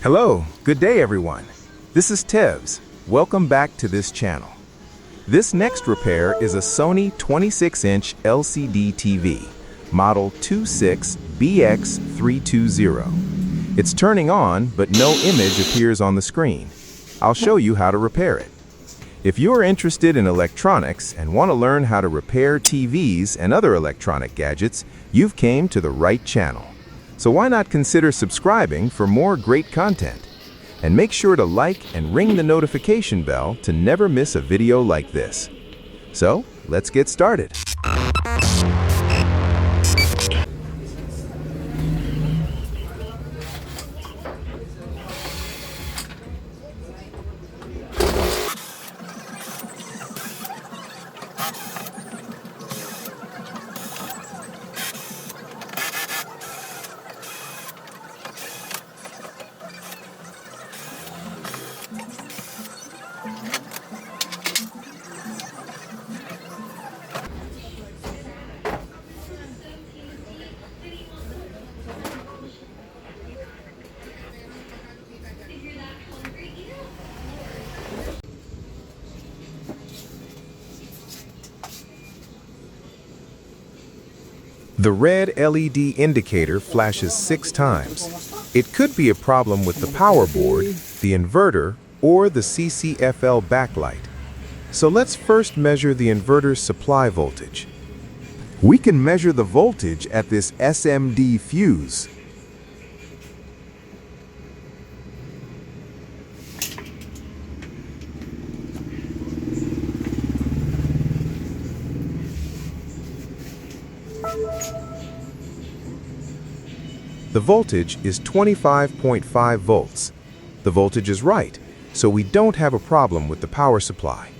Hello, good day everyone. This is Tevz. Welcome back to this channel. This next repair is a Sony 26-inch LCD TV, model 26BX320. It's turning on, but no image appears on the screen. I'll show you how to repair it. If you're interested in electronics and want to learn how to repair TVs and other electronic gadgets, you've came to the right channel. So why not consider subscribing for more great content? And make sure to like and ring the notification bell to never miss a video like this. So, let's get started. The red LED indicator flashes 6 times. It could be a problem with the power board, the inverter, or the CCFL backlight. So let's first measure the inverter's supply voltage. We can measure the voltage at this SMD fuse. The voltage is 25.5 volts. The voltage is right, so we don't have a problem with the power supply.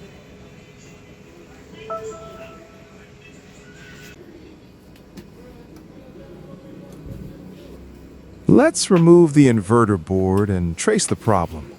Let's remove the inverter board and trace the problem.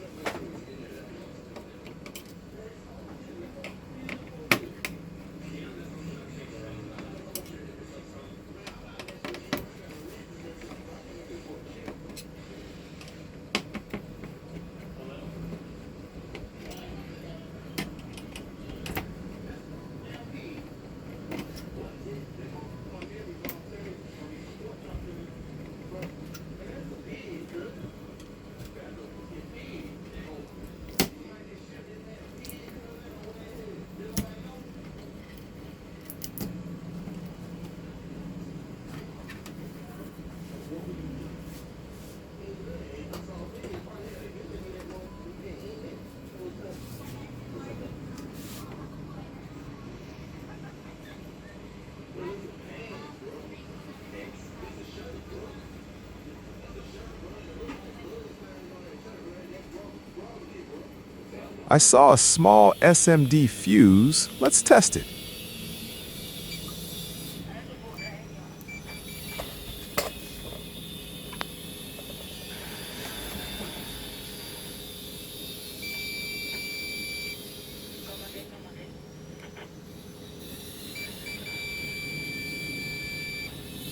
I saw a small SMD fuse. Let's test it.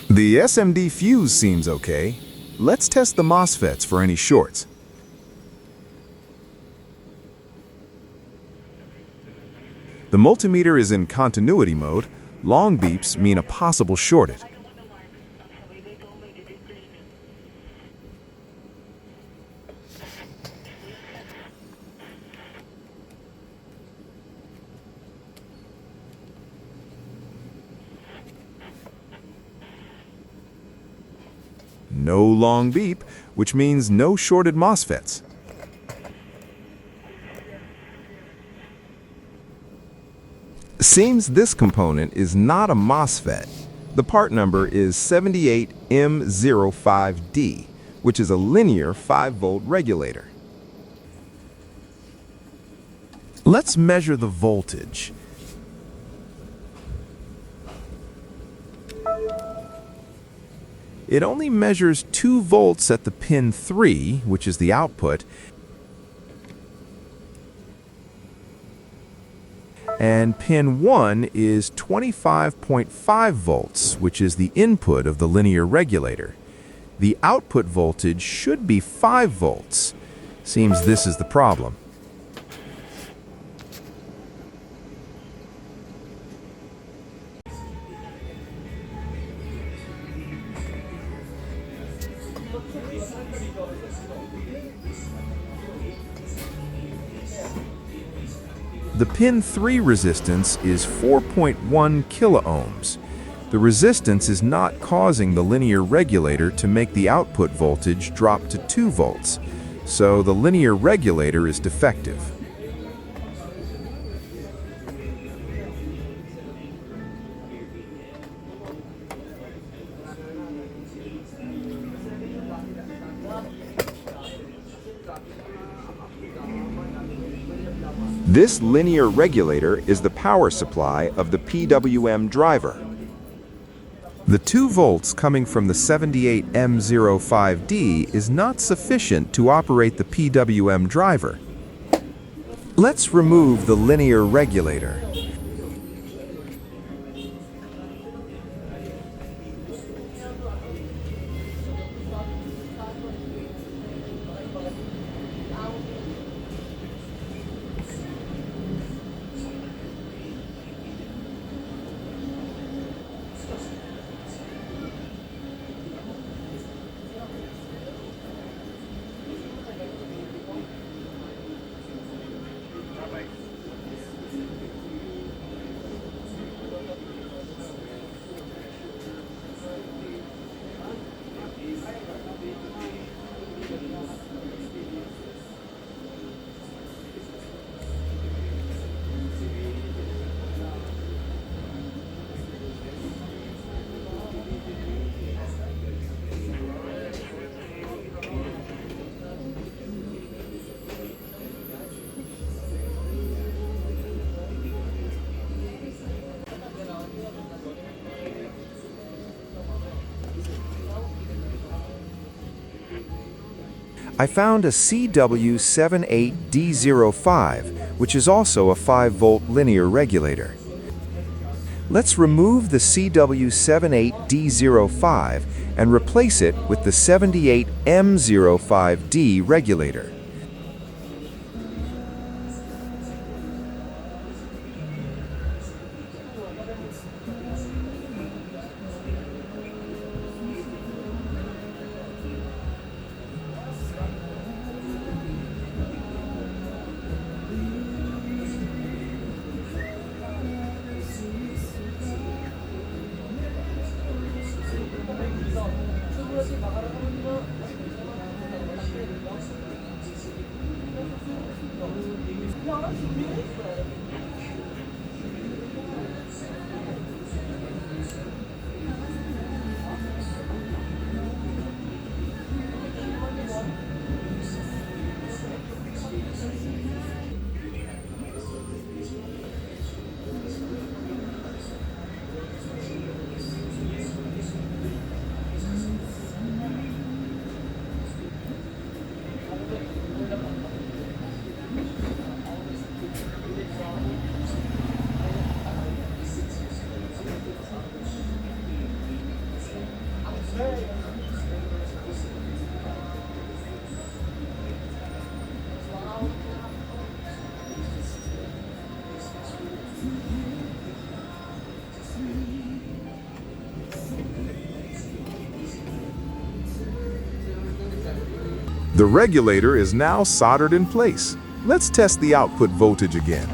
The SMD fuse seems okay. Let's test the MOSFETs for any shorts. The multimeter is in continuity mode. Long beeps mean a possible shorted. No long beep, which means no shorted MOSFETs. Seems this component is not a MOSFET. The part number is 78M05D, which is a linear 5-volt regulator. Let's measure the voltage. It only measures 2 volts at the pin 3, which is the output, and pin 1 is 25.5 volts, which is the input of the linear regulator. The output voltage should be 5 volts. Seems this is the problem. The pin 3 resistance is 4.1 kiloohms. The resistance is not causing the linear regulator to make the output voltage drop to 2 volts, so the linear regulator is defective. This linear regulator is the power supply of the PWM driver. The 2 volts coming from the 78M05D is not sufficient to operate the PWM driver. Let's remove the linear regulator. I found a CW78D05, which is also a 5-volt linear regulator. Let's remove the CW78D05 and replace it with the 78M05D regulator. The regulator is now soldered in place. Let's test the output voltage again.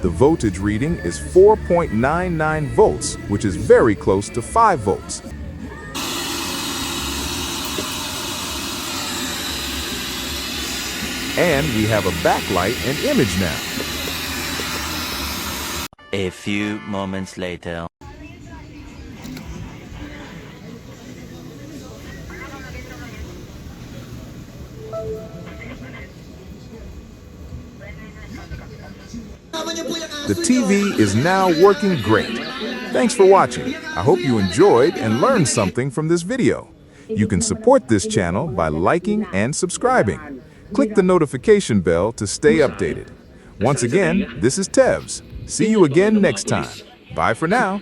The voltage reading is 4.99 volts, which is very close to 5 volts. And we have a backlight and image now. A few moments later. The TV is now working great. Thanks for watching. I hope you enjoyed and learned something from this video. You can support this channel by liking and subscribing. Click the notification bell to stay updated. Once again, this is Tevz. See you again next time. Bye for now.